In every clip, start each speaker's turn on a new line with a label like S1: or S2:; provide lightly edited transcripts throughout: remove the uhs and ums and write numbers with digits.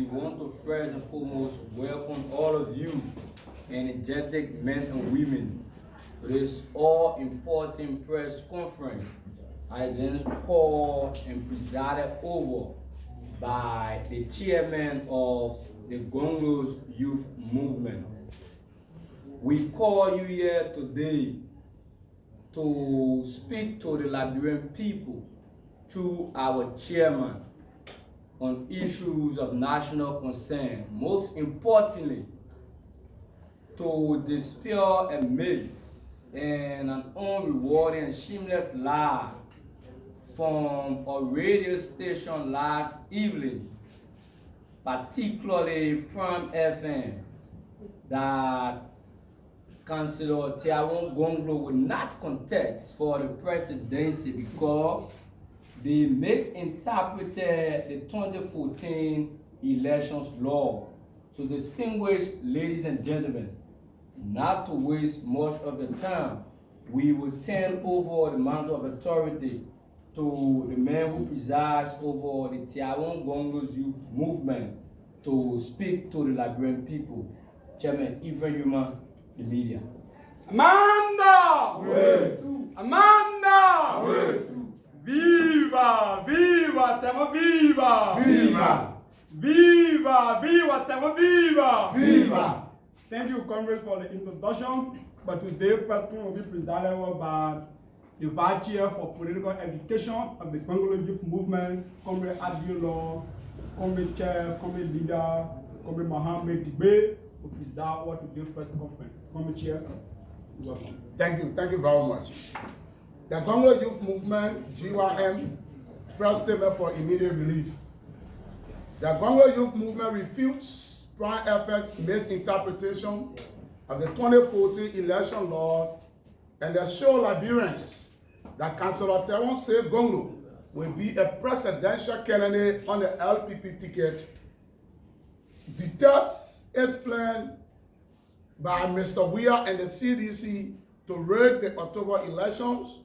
S1: want to first and foremost welcome all of you, energetic men and women, to this all-important press conference I then called and presided over by the chairman of the Gongloe Youth Movement. We call you here today to speak to the Liberian people through our chairman on issues of national concern. Most importantly, to dispel a myth and an unrewarding and shameless lie from a radio station last evening, particularly Prime FM, that Councillor Tiawon Gongloe would not contest for the presidency because they misinterpreted the 2014 elections law. So, distinguished ladies and gentlemen, not to waste much of the time, we will turn over the mantle of authority to the man who presides over the Tiawon Gongloe Youth Movement to speak to the Liberian people. Chairman Ivan Yuma, the media.
S2: Amanda! Amanda! Viva! Viva! Siamo viva!
S3: Viva!
S2: Viva! Viva! Siamo viva!
S3: Viva!
S2: Thank you, comrades, for the introduction. But today, President will be presided over by the Vice Chair for Political Education of the Gongloe Youth Movement, Comrade Adilo, Comrade Chair, Comrade Leader, Comrade Mohammed Digbe, who preside over today's press conference. Comrade Chair, welcome.
S3: Thank you very much. The Gongloe Youth Movement, GYM, press statement for immediate relief. The Gongloe Youth Movement refutes Prime FM's misinterpretation of the 2014 election law and assure Liberians that Councillor Tiawon Gongloe will be a presidential candidate on the LPP ticket. Details explained by Mr. Weir and the CDC to rig the October elections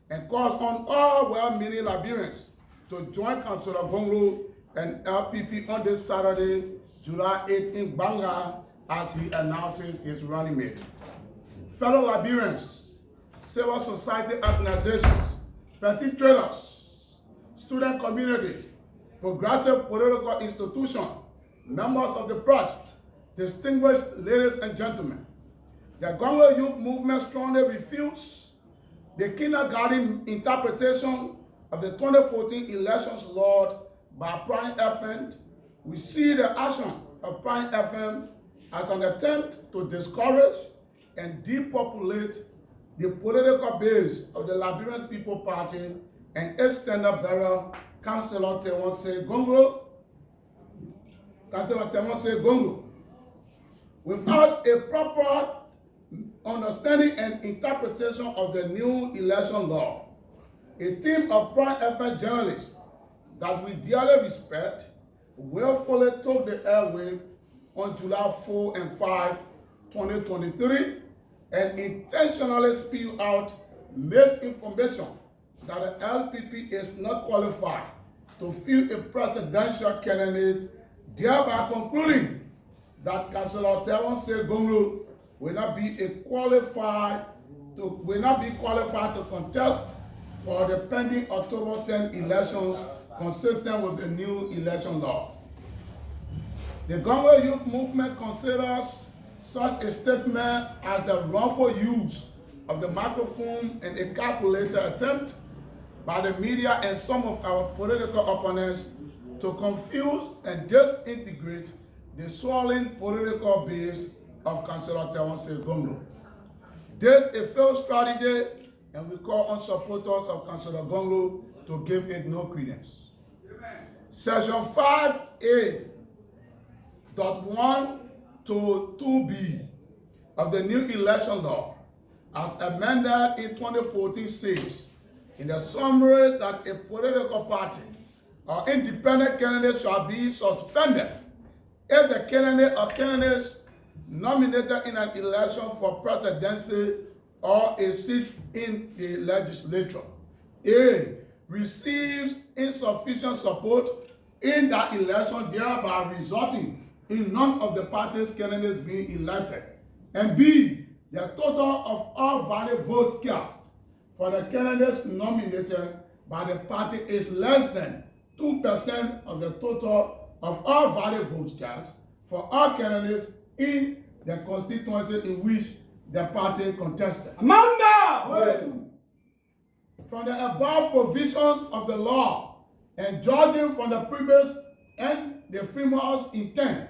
S3: and calls on all well-meaning Liberians to join Councillor Gongloe and LPP on this Saturday, July 8 in Banga, as he announces his running mate. Fellow Liberians, civil society organizations, petty traders, student communities, progressive political institutions, members of the press, distinguished ladies and gentlemen, the Gongloe Youth Movement strongly refutes the kindergarten interpretation of the 2014 elections law by Prime FM. We see the action of Prime FM as an attempt to discourage and depopulate the political base of the Liberian People Party and its standard bearer, Councillor Tiawon Gongloe. Without a proper understanding and interpretation of the new election law, a team of Prime FM journalists that we dearly respect willfully took the airwave on July 4 and 5, 2023, and intentionally spewed out misinformation that the LPP is not qualified to field a presidential candidate, thereby concluding that Councillor Tiawon Gongloe will not be qualified to contest for the pending October 10 elections consistent with the new election law. The Gongloe Youth Movement considers such a statement as the wrongful use of the microphone and a calculated attempt by the media and some of our political opponents to confuse and disintegrate the swollen political base of Councillor Tiawon Gongloe. This is a failed strategy, and we call on supporters of Councillor Gongloe to give it no credence. Section 5A.1 to 2B of the new election law, as amended in 2014, says in the summary that a political party or independent candidate shall be suspended if the candidate or candidates nominated in an election for presidency or a seat in the legislature A. receives insufficient support in that election, thereby resulting in none of the party's candidates being elected. And B, the total of all valid votes cast for the candidates nominated by the party is less than 2% of the total of all valid votes cast for all candidates in the constituency in which the party contested.
S2: Amanda!
S3: From the above provision of the law and judging from the previous and the framers' intent,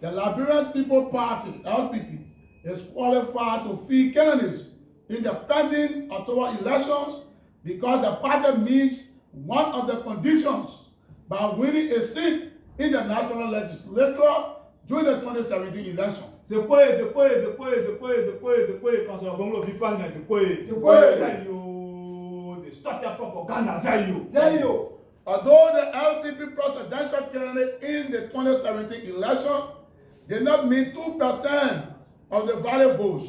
S3: the Liberian People Party, LPP, is qualified to field candidates in the pending October elections because the party meets one of the conditions by winning a seat in the national legislature during the 2017 election.
S2: C'est quoi, quand sur la Gongloe vit pas, c'est quoi, the startup propaganda,
S3: Although the LPP presidential candidate in the 2017 election did not meet 2% of the valid votes,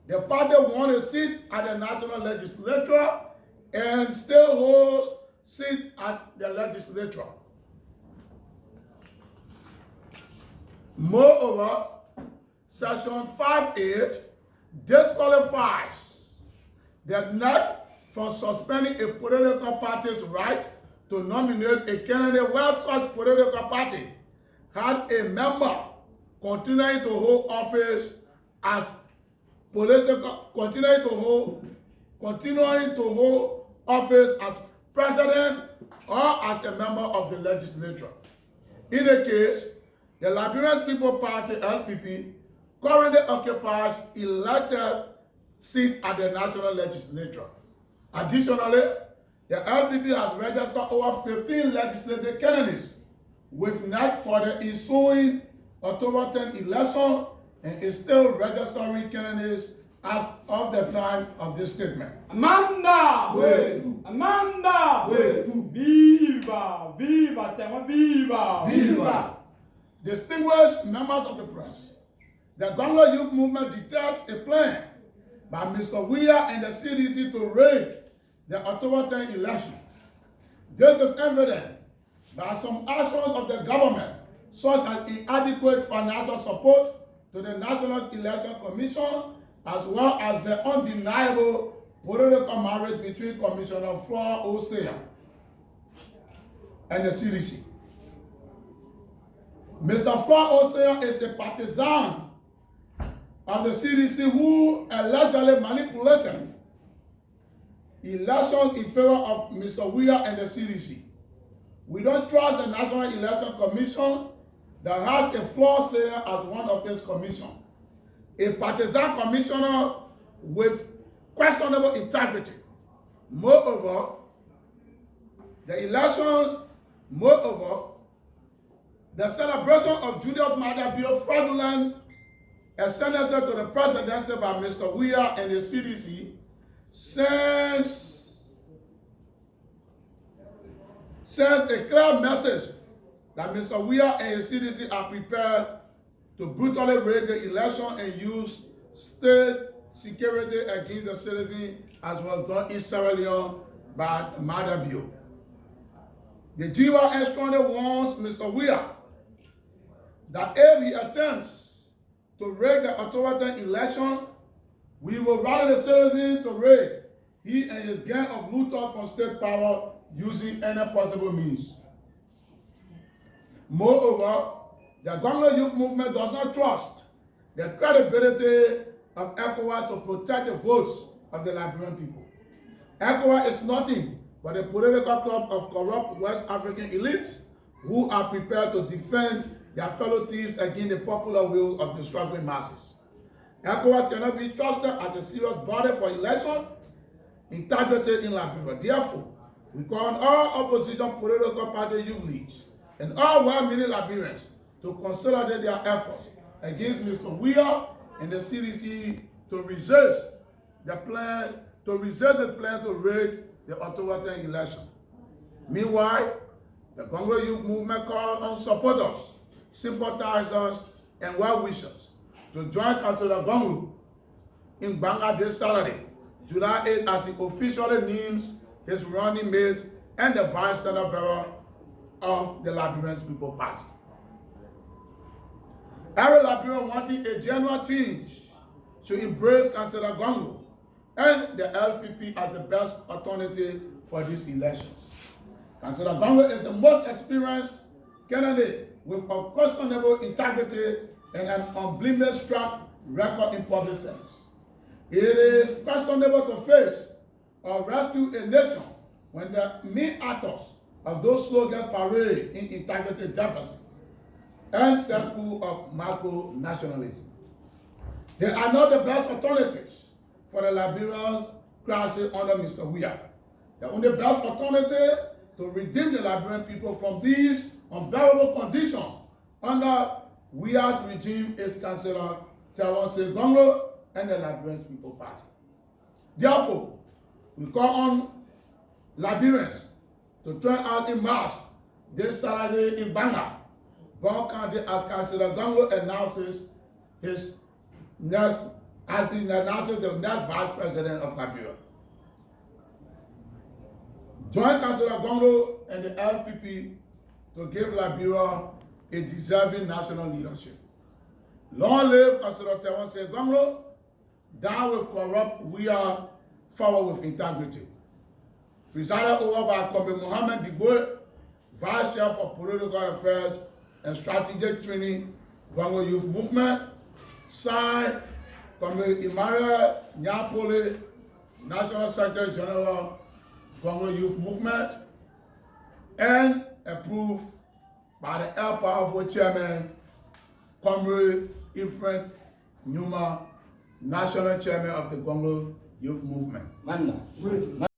S3: the party won a seat at the national legislature and still holds seat at the legislature. Moreover, Section 5(8) disqualifies the NEC from suspending a political party's right to nominate a candidate where such political party had a member continuing to hold office as president or as a member of the legislature. In the case, the Liberian People Party, LPP, currently occupies elected seat at the national legislature. Additionally, the LPP has registered over 15 legislative candidates with NEC for the ensuing October 10 election and is still registering candidates as of the time of this statement.
S2: Amanda! Viva!
S3: Distinguished members of the press, the Gongloe Youth Movement detects a plan by Mr. Weir and the CDC to rig the October 10 election. This is evident by some actions of the government, such as inadequate financial support to the National Election Commission, as well as the undeniable political marriage between Commissioner Flor Osea and the CDC. Mr. Flor Osea is a partisan of the CDC who allegedly manipulated elections in favor of Mr. Weir and the CDC. We don't trust the National Election Commission that has a Flor Osea as one of its commission. A partisan commissioner with questionable integrity. Moreover, the celebration of Julius Maada Bio fraudulent ascendancy to the presidency by Mr. Weir and the CDC sends a clear message that Mr. Weir and his CDC are prepared to brutally rig the election and use state security against the citizens, as was done in Sierra Leone by Maada Bio. The GYS strongly warns Mr. Weir that if he attempts to rig the October 10 election, we will rally the citizens to rig he and his gang of looters from state power using any possible means. Moreover, the Gongloe Youth Movement does not trust the credibility of ECOWAS to protect the votes of the Liberian people. ECOWAS is nothing but a political club of corrupt West African elites who are prepared to defend their fellow thieves against the popular will of the struggling masses. ECOWAS cannot be trusted as a serious body for election integrity in Liberia. Therefore, we call on all opposition political party youth leagues and all well-meaning Liberians to consolidate their efforts against Mr. Weir and the CDC to resist the plan to rig the October 10 election. Meanwhile, the Gongloe Youth Movement calls on supporters, sympathizers, and well-wishers to join Councillor Gongloe in Banga this Saturday, July 8, as he officially names his running mate and the vice standard bearer of the Liberian People's Party. Every Liberian wanting a genuine change should embrace Councillor Gongloe and the LPP as the best alternative for these elections. Councillor Gongloe is the most experienced candidate with unquestionable integrity and an unblemished track record in public service. It is questionable to face or rescue a nation when the main actors of those slogans parade in integrity deficit and cesspool of macro-nationalism. They are not the best alternatives for the Liberians crisis under Mr. Weah. The only best alternative to redeem the Liberian people from these unbearable conditions under Weah's regime is Councillor Gongloe and the Liberian People's Party. Therefore, we call on Liberians to turn out in mass this Saturday in Banga, Bon County, as Councillor Gongloe announces the next Vice President of Liberia. Join Councillor Gongloe and the LPP to give Liberia a deserving national leadership. Long live Councillor Gongloe, down with corrupt, we are forward with integrity. Presided over by Comrade Mohammed Digbo, Vice Chair for Political Affairs and Strategic Training, Gongloe Youth Movement. Signed, Comrade Emmanuel Nyapole, National Secretary General, Gongloe Youth Movement. And approved by the all-powerful Chairman, Comrade Ephraim Numa, National Chairman of the Gongloe Youth Movement.